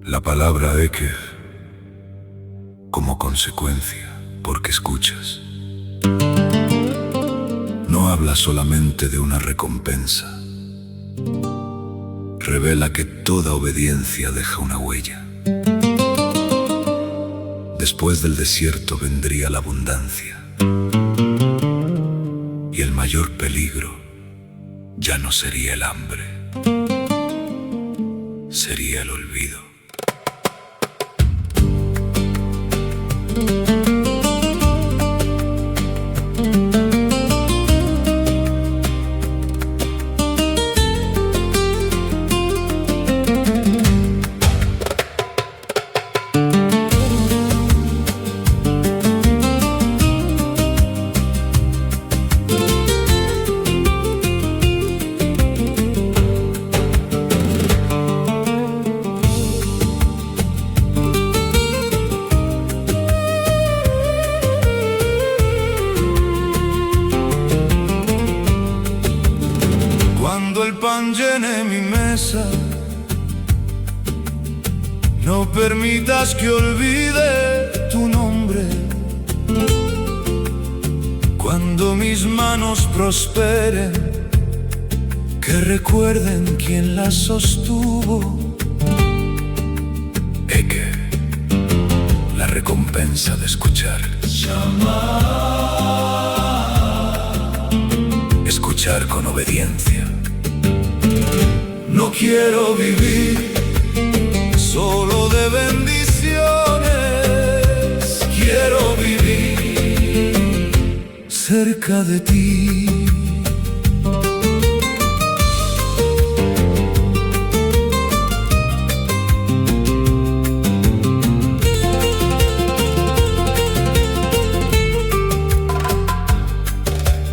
La palabra Eker, como consecuencia, porque escuchas, no habla solamente de una recompensa. Revela que toda obediencia deja una huella. Después del desierto vendría la abundancia. Y el mayor peligro ya no sería el hambre, sería el olvido. Cuando el pan llene mi mesa, no permitas que olvide tu nombre. Cuando mis manos prosperen, que recuerden quién las sostuvo. Eker, la recompensa de escuchar. Escuchar con obediencia. No quiero vivir solo de bendiciones. Quiero vivir cerca de ti.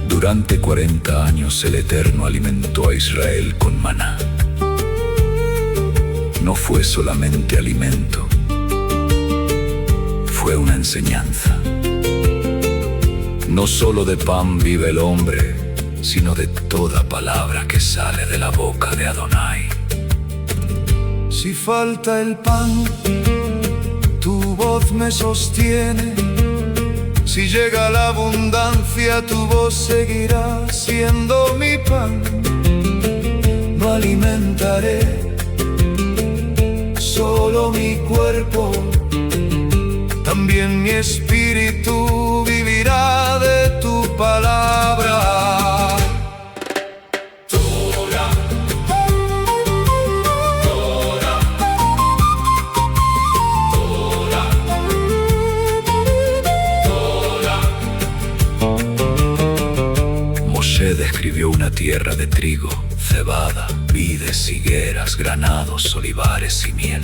Durante 40 años el Eterno alimentó a Israel con maná. No fue solamente alimento, fue una enseñanza. No solo de pan vive el hombre, sino de toda palabra que sale de la boca de Adonai. Si falta el pan, tu voz me sostiene. Si llega la abundancia, tu voz seguirá siendo mi pan. No alimentaré solo mi cuerpo, también mi espíritu vivirá de tu palabra. Torah, Torah, Torah. Moshe describió una tierra de trigo, cebada, vides, higueras, granados, olivares y miel.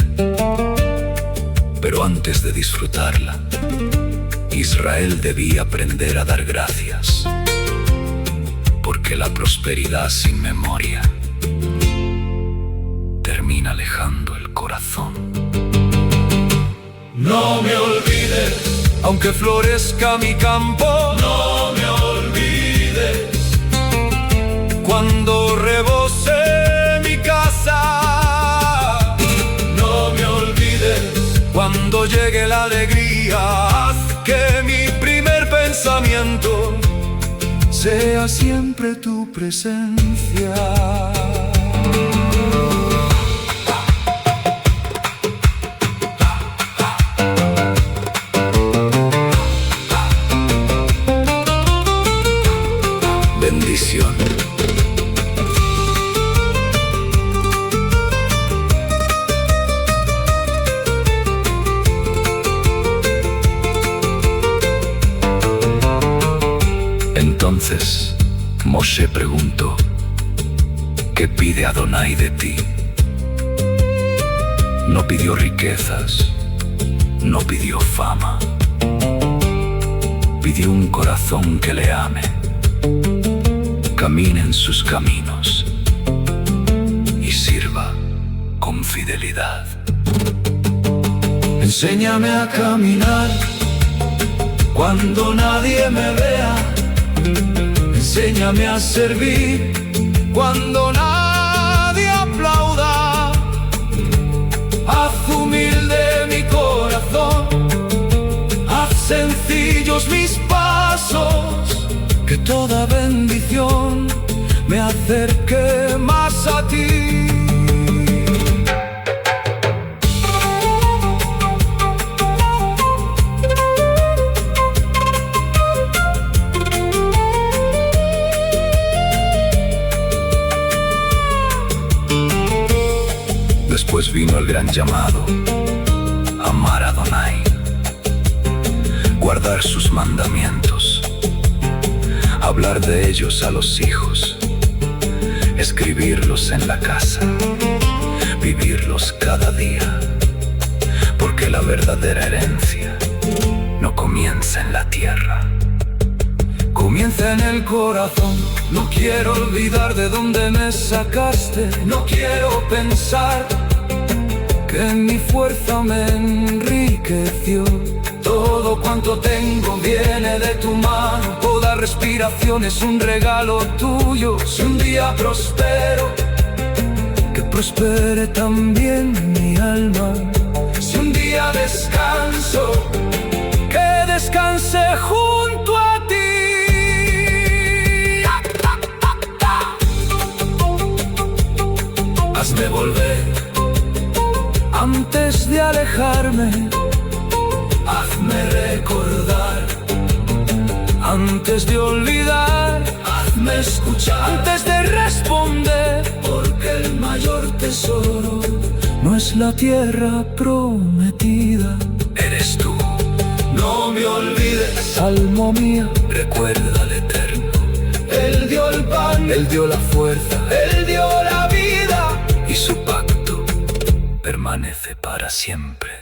Pero antes de disfrutarla, Israel debía aprender a dar gracias, porque la prosperidad sin memoria termina alejando el corazón. No me olvides, aunque florezca mi campo. No me olvides, cuando rebose mi casa. No me olvides, cuando llegue la alegría. Haz que mi primer pensamiento sea siempre tu presencia. Bendición. Entonces Moshe preguntó: ¿qué pide Adonai de ti? No pidió riquezas, no pidió fama, pidió un corazón que le ame, camine en sus caminos y sirva con fidelidad. Enséñame a caminar cuando nadie me vea. Enséñame a servir cuando nadie todos mis pasos, que toda bendición me acerque más a ti. Después vino el gran llamado: amar a Adonai, guardar sus mandamientos, hablar de ellos a los hijos, escribirlos en la casa, vivirlos cada día, porque la verdadera herencia no comienza en la tierra, comienza en el corazón. No quiero olvidar de dónde me sacaste. No quiero pensar que mi fuerza me enriqueció. Todo cuanto tengo viene de tu mano. Toda respiración es un regalo tuyo. Si un día prospero, que prospere también mi alma. Si un día descanso, que descanse junto a ti. Hazme volver antes de alejarme. Hazme recordar antes de olvidar. Hazme escuchar antes de responder, porque el mayor tesoro no es la tierra prometida, eres tú. No me olvides, alma mía, Recuerda al Eterno. Él dio el pan, Él dio la fuerza Él dio la vida, y su pacto permanece para siempre.